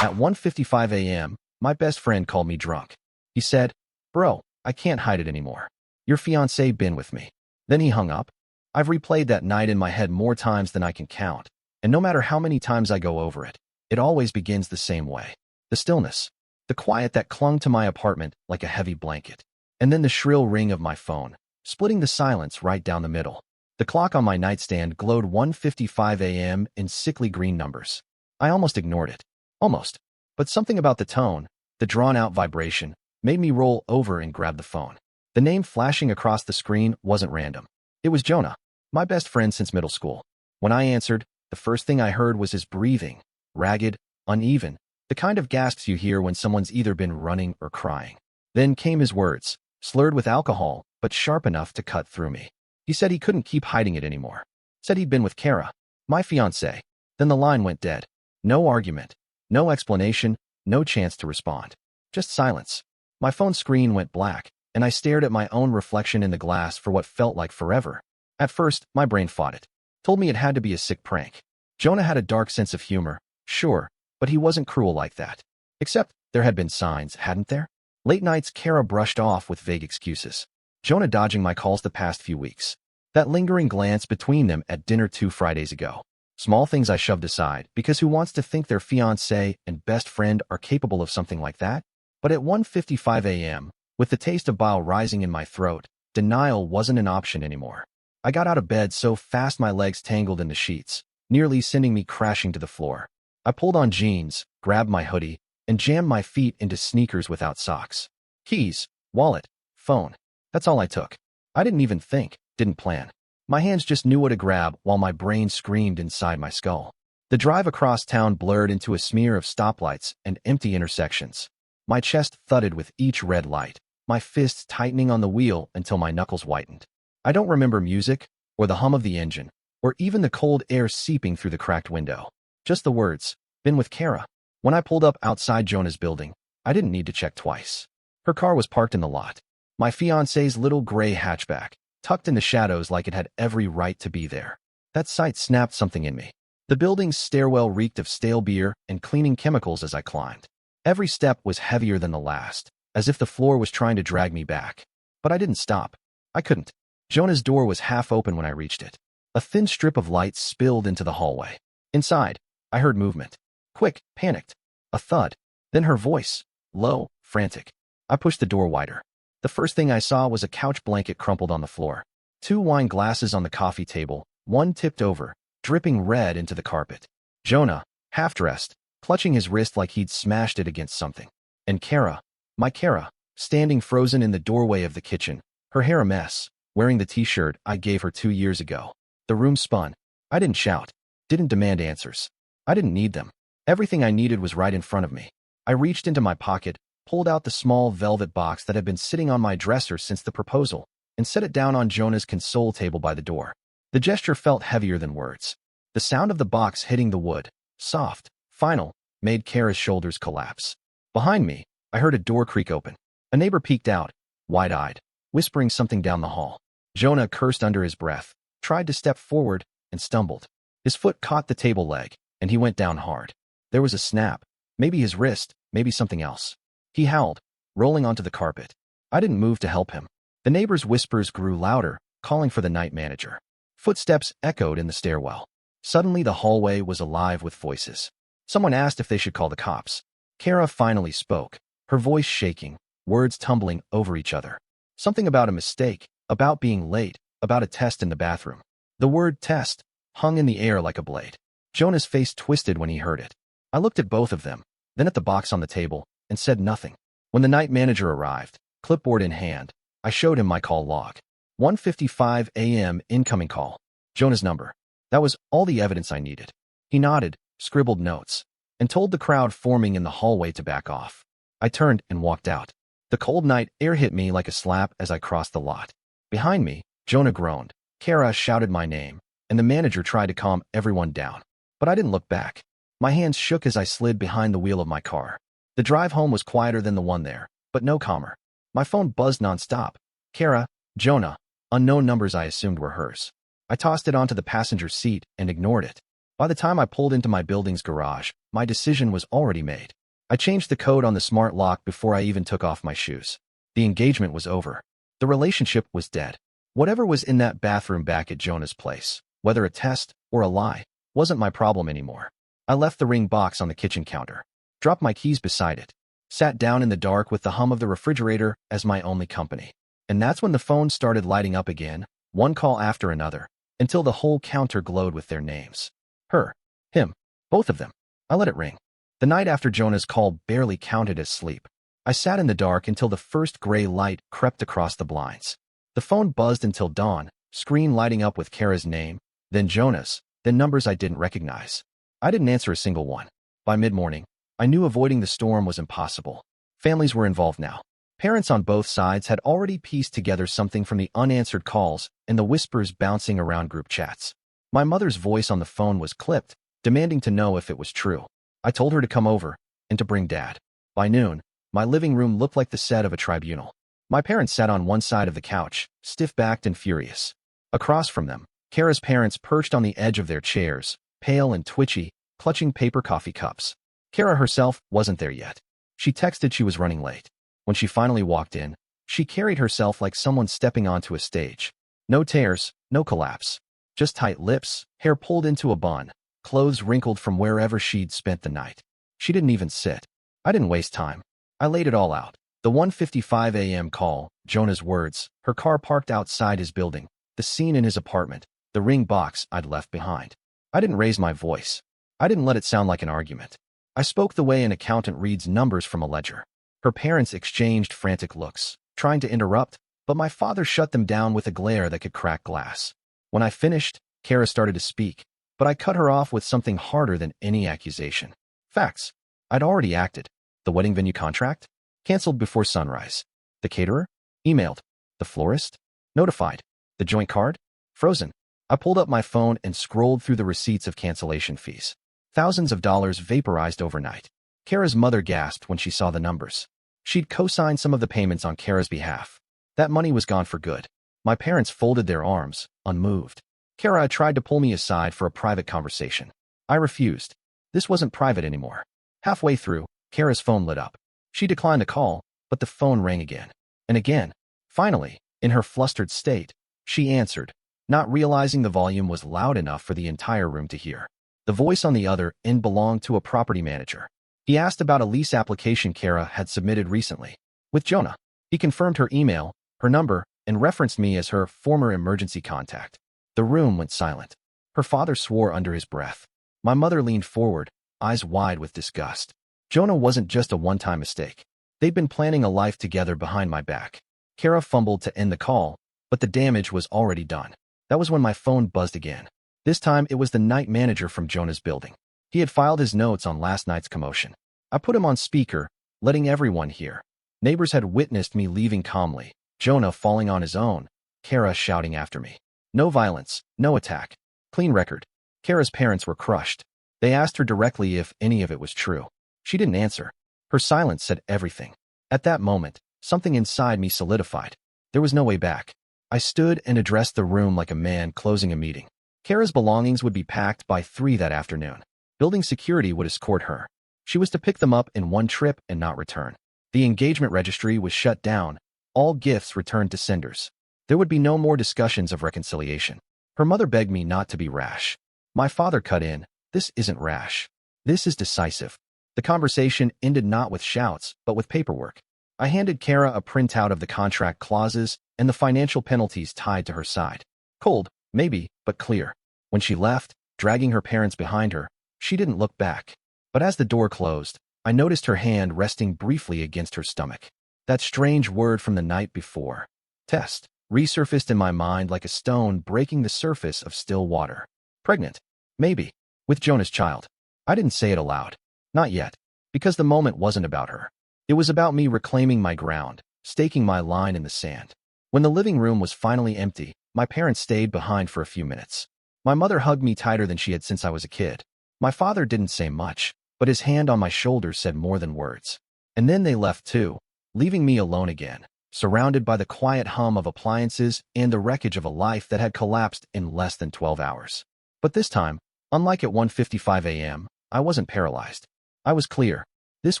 At 1:55 a.m., my best friend called me drunk. He said, "Bro, I can't hide it anymore. Your fiancé been with me." Then he hung up. I've replayed that night in my head more times than I can count, and no matter how many times I go over it, it always begins the same way. The stillness, the quiet that clung to my apartment like a heavy blanket, and then the shrill ring of my phone, splitting the silence right down the middle. The clock on my nightstand glowed 1:55 a.m. in sickly green numbers. I almost ignored it. Almost. But something about the tone, the drawn-out vibration, made me roll over and grab the phone. The name flashing across the screen wasn't random. It was Jonah, my best friend since middle school. When I answered, the first thing I heard was his breathing, ragged, uneven, the kind of gasps you hear when someone's either been running or crying. Then came his words, slurred with alcohol, but sharp enough to cut through me. He said he couldn't keep hiding it anymore. Said he'd been with Kara, my fiancée. Then the line went dead. No argument, no explanation, no chance to respond. Just silence. My phone screen went black, and I stared at my own reflection in the glass for what felt like forever. At first, my brain fought it. Told me it had to be a sick prank. Jonah had a dark sense of humor, sure, but he wasn't cruel like that. Except, there had been signs, hadn't there? Late nights Kara brushed off with vague excuses. Jonah dodging my calls the past few weeks. That lingering glance between them at dinner 2 Fridays ago. Small things I shoved aside, because who wants to think their fiancé and best friend are capable of something like that? But at 1:55 a.m., with the taste of bile rising in my throat, denial wasn't an option anymore. I got out of bed so fast my legs tangled in the sheets, nearly sending me crashing to the floor. I pulled on jeans, grabbed my hoodie, and jammed my feet into sneakers without socks. Keys, wallet, phone. That's all I took. I didn't even think, didn't plan. My hands just knew what to grab while my brain screamed inside my skull. The drive across town blurred into a smear of stoplights and empty intersections. My chest thudded with each red light, my fists tightening on the wheel until my knuckles whitened. I don't remember music, or the hum of the engine, or even the cold air seeping through the cracked window. Just the words, "Been with Kara." When I pulled up outside Jonah's building, I didn't need to check twice. Her car was parked in the lot. My fiancé's little gray hatchback, tucked in the shadows like it had every right to be there. That sight snapped something in me. The building's stairwell reeked of stale beer and cleaning chemicals as I climbed. Every step was heavier than the last, as if the floor was trying to drag me back. But I didn't stop. I couldn't. Jonah's door was half open when I reached it. A thin strip of light spilled into the hallway. Inside, I heard movement. Quick, panicked. A thud. Then her voice. Low, frantic. I pushed the door wider. The first thing I saw was a couch blanket crumpled on the floor. 2 wine glasses on the coffee table, one tipped over, dripping red into the carpet. Jonah, half-dressed, clutching his wrist like he'd smashed it against something. And Kara, my Kara, standing frozen in the doorway of the kitchen, her hair a mess, wearing the t-shirt I gave her 2 years ago. The room spun. I didn't shout, didn't demand answers. I didn't need them. Everything I needed was right in front of me. I reached into my pocket, pulled out the small velvet box that had been sitting on my dresser since the proposal, and set it down on Jonah's console table by the door. The gesture felt heavier than words. The sound of the box hitting the wood, soft, final, made Kara's shoulders collapse. Behind me, I heard a door creak open. A neighbor peeked out, wide-eyed, whispering something down the hall. Jonah cursed under his breath, tried to step forward, and stumbled. His foot caught the table leg, and he went down hard. There was a snap, maybe his wrist, maybe something else. He howled, rolling onto the carpet. I didn't move to help him. The neighbor's whispers grew louder, calling for the night manager. Footsteps echoed in the stairwell. Suddenly the hallway was alive with voices. Someone asked if they should call the cops. Kara finally spoke, her voice shaking, words tumbling over each other. Something about a mistake, about being late, about a test in the bathroom. The word test hung in the air like a blade. Jonah's face twisted when he heard it. I looked at both of them, then at the box on the table, and said nothing. When the night manager arrived, clipboard in hand, I showed him my call log. 1:55 a.m. incoming call. Jonah's number. That was all the evidence I needed. He nodded, scribbled notes, and told the crowd forming in the hallway to back off. I turned and walked out. The cold night air hit me like a slap as I crossed the lot. Behind me, Jonah groaned. Kara shouted my name, and the manager tried to calm everyone down. But I didn't look back. My hands shook as I slid behind the wheel of my car. The drive home was quieter than the one there, but no calmer. My phone buzzed nonstop. Kara, Jonah, unknown numbers I assumed were hers. I tossed it onto the passenger seat and ignored it. By the time I pulled into my building's garage, my decision was already made. I changed the code on the smart lock before I even took off my shoes. The engagement was over. The relationship was dead. Whatever was in that bathroom back at Jonah's place, whether a test or a lie, wasn't my problem anymore. I left the ring box on the kitchen counter, dropped my keys beside it, sat down in the dark with the hum of the refrigerator as my only company. And that's when the phone started lighting up again, one call after another, until the whole counter glowed with their names. Her, him, both of them. I let it ring. The night after Jonah's call barely counted as sleep. I sat in the dark until the first gray light crept across the blinds. The phone buzzed until dawn, screen lighting up with Kara's name, then Jonah's, then numbers I didn't recognize. I didn't answer a single one. By mid-morning, I knew avoiding the storm was impossible. Families were involved now. Parents on both sides had already pieced together something from the unanswered calls and the whispers bouncing around group chats. My mother's voice on the phone was clipped, demanding to know if it was true. I told her to come over and to bring Dad. By noon, my living room looked like the set of a tribunal. My parents sat on one side of the couch, stiff-backed and furious. Across from them, Kara's parents perched on the edge of their chairs, pale and twitchy, clutching paper coffee cups. Kara herself wasn't there yet. She texted she was running late. When she finally walked in, she carried herself like someone stepping onto a stage. No tears, no collapse. Just tight lips, hair pulled into a bun, clothes wrinkled from wherever she'd spent the night. She didn't even sit. I didn't waste time. I laid it all out. The 1:55 a.m. call, Jonah's words, her car parked outside his building, the scene in his apartment, the ring box I'd left behind. I didn't raise my voice. I didn't let it sound like an argument. I spoke the way an accountant reads numbers from a ledger. Her parents exchanged frantic looks, trying to interrupt, but my father shut them down with a glare that could crack glass. When I finished, Kara started to speak, but I cut her off with something harder than any accusation. Facts. I'd already acted. The wedding venue contract? Canceled before sunrise. The caterer? Emailed. The florist? Notified. The joint card? Frozen. I pulled up my phone and scrolled through the receipts of cancellation fees. Thousands of dollars vaporized overnight. Kara's mother gasped when she saw the numbers. She'd co-signed some of the payments on Kara's behalf. That money was gone for good. My parents folded their arms, unmoved. Kara tried to pull me aside for a private conversation. I refused. This wasn't private anymore. Halfway through, Kara's phone lit up. She declined the call, but the phone rang again. And again. Finally, in her flustered state, she answered, not realizing the volume was loud enough for the entire room to hear. The voice on the other end belonged to a property manager. He asked about a lease application Kara had submitted recently. With Jonah. He confirmed her email, her number, and referenced me as her former emergency contact. The room went silent. Her father swore under his breath. My mother leaned forward, eyes wide with disgust. Jonah wasn't just a one-time mistake. They'd been planning a life together behind my back. Kara fumbled to end the call, but the damage was already done. That was when my phone buzzed again. This time it was the night manager from Jonah's building. He had filed his notes on last night's commotion. I put him on speaker, letting everyone hear. Neighbors had witnessed me leaving calmly, Jonah falling on his own, Kara shouting after me. No violence, no attack. Clean record. Kara's parents were crushed. They asked her directly if any of it was true. She didn't answer. Her silence said everything. At that moment, something inside me solidified. There was no way back. I stood and addressed the room like a man closing a meeting. Kara's belongings would be packed by 3 that afternoon. Building security would escort her. She was to pick them up in one trip and not return. The engagement registry was shut down. All gifts returned to senders. There would be no more discussions of reconciliation. Her mother begged me not to be rash. My father cut in. This isn't rash. This is decisive. The conversation ended not with shouts, but with paperwork. I handed Kara a printout of the contract clauses and the financial penalties tied to her side. Cold, maybe, but clear. When she left, dragging her parents behind her, she didn't look back. But as the door closed, I noticed her hand resting briefly against her stomach. That strange word from the night before, test, resurfaced in my mind like a stone breaking the surface of still water. Pregnant. Maybe. With Jonah's child. I didn't say it aloud. Not yet. Because the moment wasn't about her. It was about me reclaiming my ground, staking my line in the sand. When the living room was finally empty, my parents stayed behind for a few minutes. My mother hugged me tighter than she had since I was a kid. My father didn't say much, but his hand on my shoulder said more than words. And then they left too, leaving me alone again, surrounded by the quiet hum of appliances and the wreckage of a life that had collapsed in less than 12 hours. But this time, Unlike at 1:55 a.m., I wasn't paralyzed. I was clear. This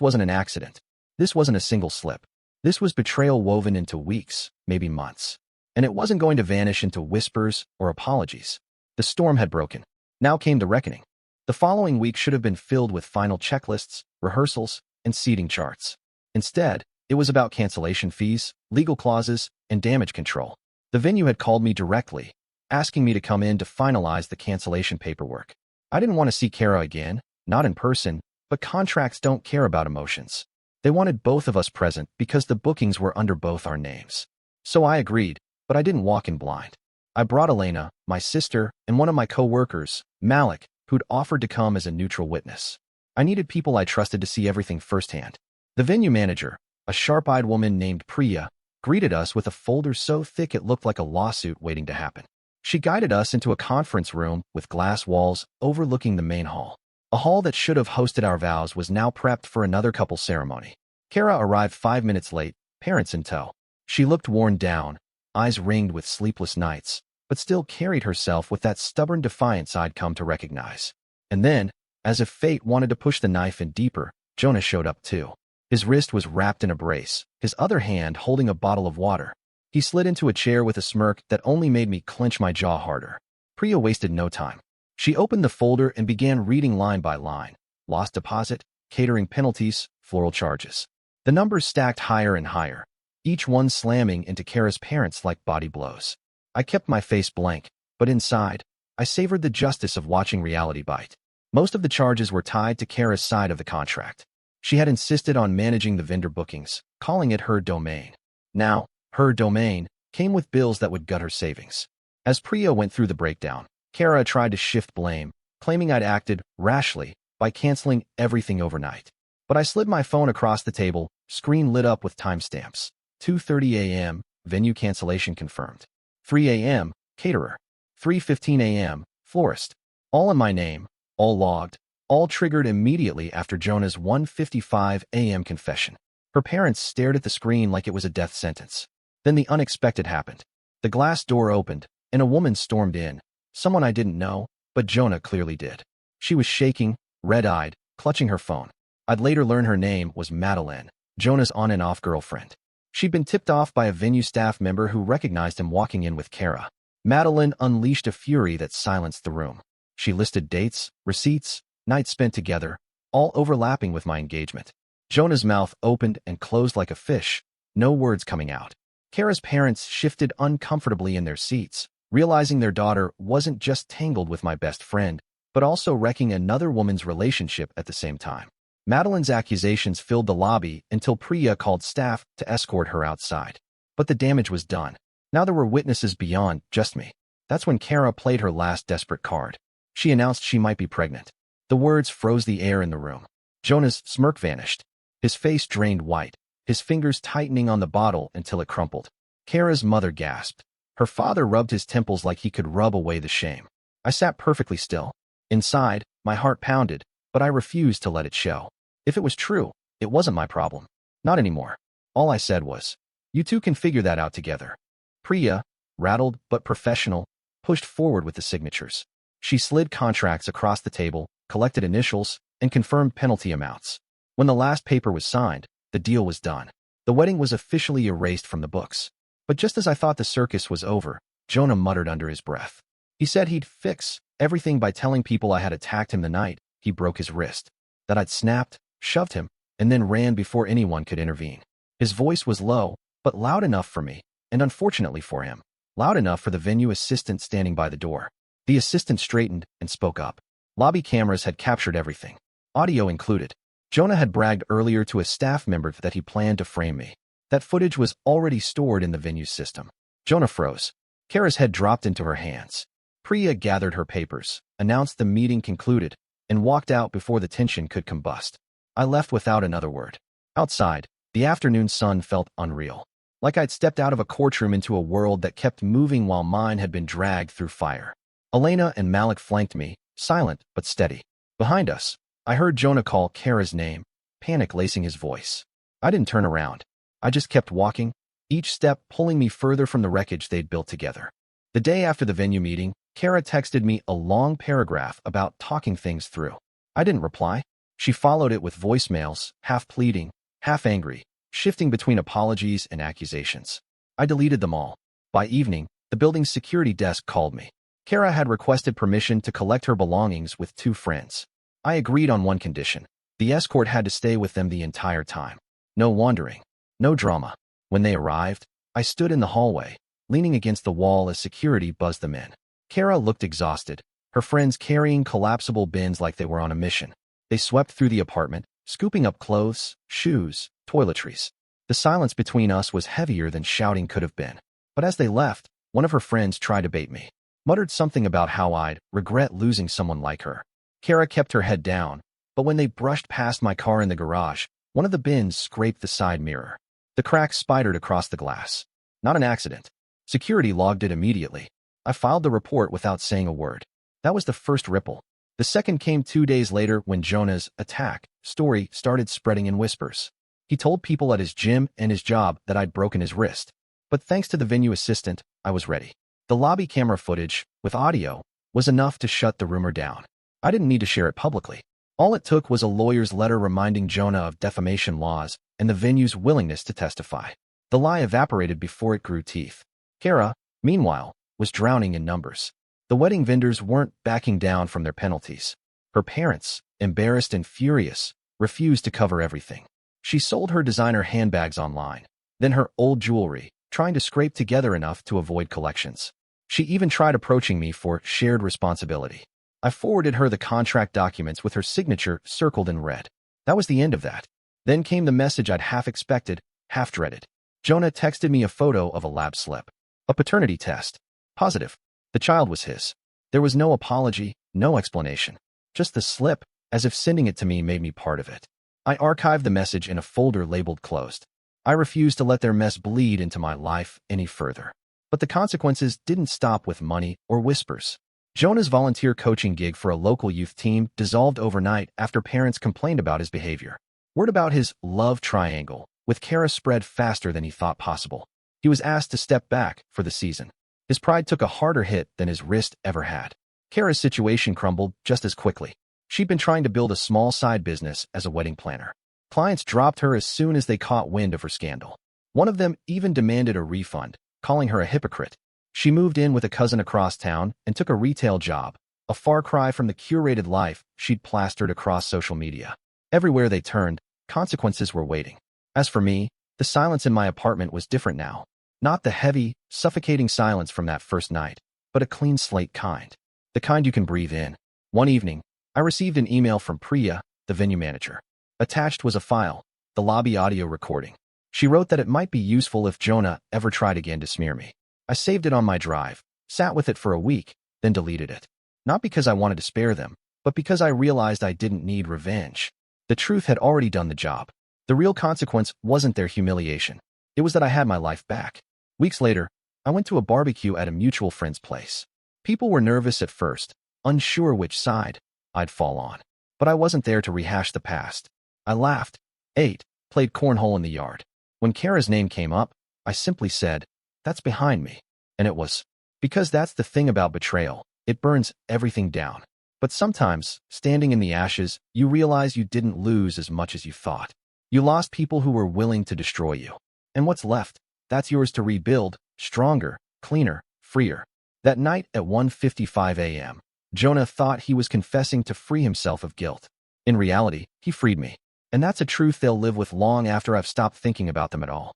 wasn't an accident. This wasn't a single slip. This was betrayal woven into weeks, maybe months. And it wasn't going to vanish into whispers or apologies. The storm had broken. Now came the reckoning. The following week should have been filled with final checklists, rehearsals, and seating charts. Instead, it was about cancellation fees, legal clauses, and damage control. The venue had called me directly, asking me to come in to finalize the cancellation paperwork. I didn't want to see Kara again, not in person, but contracts don't care about emotions. They wanted both of us present because the bookings were under both our names. So I agreed, but I didn't walk in blind. I brought Elena, my sister, and one of my co-workers, Malik, who'd offered to come as a neutral witness. I needed people I trusted to see everything firsthand. The venue manager, a sharp-eyed woman named Priya, greeted us with a folder so thick it looked like a lawsuit waiting to happen. She guided us into a conference room with glass walls overlooking the main hall. A hall that should have hosted our vows was now prepped for another couple's ceremony. Kara arrived 5 minutes late, parents in tow. She looked worn down, eyes ringed with sleepless nights, but still carried herself with that stubborn defiance I'd come to recognize. And then, as if fate wanted to push the knife in deeper, Jonah showed up too. His wrist was wrapped in a brace, his other hand holding a bottle of water. He slid into a chair with a smirk that only made me clench my jaw harder. Priya wasted no time. She opened the folder and began reading line by line. Lost deposit, catering penalties, floral charges. The numbers stacked higher and higher, each one slamming into Kara's parents like body blows. I kept my face blank, but inside, I savored the justice of watching reality bite. Most of the charges were tied to Kara's side of the contract. She had insisted on managing the vendor bookings, calling it her domain. Now, her domain came with bills that would gut her savings. As Priya went through the breakdown, Kara tried to shift blame, claiming I'd acted rashly by canceling everything overnight. But I slid my phone across the table, screen lit up with timestamps. 2:30 a.m., venue cancellation confirmed. 3 a.m., caterer. 3:15 a.m., florist. All in my name, all logged, all triggered immediately after Jonah's 1:55 a.m. confession. Her parents stared at the screen like it was a death sentence. Then the unexpected happened. The glass door opened, and a woman stormed in. Someone I didn't know, but Jonah clearly did. She was shaking, red-eyed, clutching her phone. I'd later learn her name was Madeline, Jonah's on-and-off girlfriend. She'd been tipped off by a venue staff member who recognized him walking in with Kara. Madeline unleashed a fury that silenced the room. She listed dates, receipts, nights spent together, all overlapping with my engagement. Jonah's mouth opened and closed like a fish, no words coming out. Kara's parents shifted uncomfortably in their seats, realizing their daughter wasn't just tangled with my best friend, but also wrecking another woman's relationship at the same time. Madeline's accusations filled the lobby until Priya called staff to escort her outside. But the damage was done. Now there were witnesses beyond just me. That's when Kara played her last desperate card. She announced she might be pregnant. The words froze the air in the room. Jonah's smirk vanished. His face drained white, his fingers tightening on the bottle until it crumpled. Kara's mother gasped. Her father rubbed his temples like he could rub away the shame. I sat perfectly still. Inside, my heart pounded, but I refused to let it show. If it was true, it wasn't my problem. Not anymore. All I said was, "You two can figure that out together." Priya, rattled but professional, pushed forward with the signatures. She slid contracts across the table, collected initials, and confirmed penalty amounts. When the last paper was signed, the deal was done. The wedding was officially erased from the books. But just as I thought the circus was over, Jonah muttered under his breath. He said he'd fix everything by telling people I had attacked him the night he broke his wrist, that I'd snapped, shoved him, and then ran before anyone could intervene. His voice was low, but loud enough for me, and unfortunately for him, loud enough for the venue assistant standing by the door. The assistant straightened and spoke up. Lobby cameras had captured everything, audio included. Jonah had bragged earlier to a staff member that he planned to frame me. That footage was already stored in the venue's system. Jonah froze. Kara's head dropped into her hands. Priya gathered her papers, announced the meeting concluded, and walked out before the tension could combust. I left without another word. Outside, the afternoon sun felt unreal. Like I'd stepped out of a courtroom into a world that kept moving while mine had been dragged through fire. Elena and Malik flanked me, silent but steady. Behind us, I heard Jonah call Kara's name, panic lacing his voice. I didn't turn around. I just kept walking, each step pulling me further from the wreckage they'd built together. The day after the venue meeting, Kara texted me a long paragraph about talking things through. I didn't reply. She followed it with voicemails, half pleading, half angry, shifting between apologies and accusations. I deleted them all. By evening, the building's security desk called me. Kara had requested permission to collect her belongings with 2 friends. I agreed on one condition. The escort had to stay with them the entire time. No wandering. No drama. When they arrived, I stood in the hallway, leaning against the wall as security buzzed them in. Kara looked exhausted, her friends carrying collapsible bins like they were on a mission. They swept through the apartment, scooping up clothes, shoes, toiletries. The silence between us was heavier than shouting could have been. But as they left, one of her friends tried to bait me. Muttered something about how I'd regret losing someone like her. Kara kept her head down, but when they brushed past my car in the garage, one of the bins scraped the side mirror. The crack spidered across the glass. Not an accident. Security logged it immediately. I filed the report without saying a word. That was the first ripple. The second came 2 days later when Jonah's attack story started spreading in whispers. He told people at his gym and his job that I'd broken his wrist. But thanks to the venue assistant, I was ready. The lobby camera footage, with audio, was enough to shut the rumor down. I didn't need to share it publicly. All it took was a lawyer's letter reminding Jonah of defamation laws and the venue's willingness to testify. The lie evaporated before it grew teeth. Kara, meanwhile, was drowning in numbers. The wedding vendors weren't backing down from their penalties. Her parents, embarrassed and furious, refused to cover everything. She sold her designer handbags online, then her old jewelry, trying to scrape together enough to avoid collections. She even tried approaching me for shared responsibility. I forwarded her the contract documents with her signature circled in red. That was the end of that. Then came the message I'd half expected, half dreaded. Jonah texted me a photo of a lab slip. A paternity test. Positive. The child was his. There was no apology, no explanation. Just the slip, as if sending it to me made me part of it. I archived the message in a folder labeled closed. I refused to let their mess bleed into my life any further. But the consequences didn't stop with money or whispers. Jonah's volunteer coaching gig for a local youth team dissolved overnight after parents complained about his behavior. Word about his love triangle with Kara spread faster than he thought possible. He was asked to step back for the season. His pride took a harder hit than his wrist ever had. Kara's situation crumbled just as quickly. She'd been trying to build a small side business as a wedding planner. Clients dropped her as soon as they caught wind of her scandal. One of them even demanded a refund, calling her a hypocrite. She moved in with a cousin across town and took a retail job, a far cry from the curated life she'd plastered across social media. Everywhere they turned, consequences were waiting. As for me, the silence in my apartment was different now. Not the heavy, suffocating silence from that first night, but a clean slate kind. The kind you can breathe in. One evening, I received an email from Priya, the venue manager. Attached was a file, the lobby audio recording. She wrote that it might be useful if Jonah ever tried again to smear me. I saved it on my drive, sat with it for a week, then deleted it. Not because I wanted to spare them, but because I realized I didn't need revenge. The truth had already done the job. The real consequence wasn't their humiliation. It was that I had my life back. Weeks later, I went to a barbecue at a mutual friend's place. People were nervous at first, unsure which side I'd fall on. But I wasn't there to rehash the past. I laughed, ate, played cornhole in the yard. When Kara's name came up, I simply said, "That's behind me." And it was. Because that's the thing about betrayal. It burns everything down. But sometimes, standing in the ashes, you realize you didn't lose as much as you thought. You lost people who were willing to destroy you. And what's left? That's yours to rebuild, stronger, cleaner, freer. That night at 1:55 a.m., Jonah thought he was confessing to free himself of guilt. In reality, he freed me. And that's a truth they'll live with long after I've stopped thinking about them at all.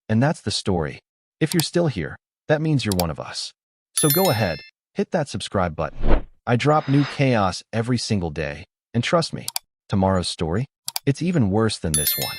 And that's the story. If you're still here, that means you're one of us. So go ahead, hit that subscribe button. I drop new chaos every single day, and trust me, tomorrow's story, it's even worse than this one.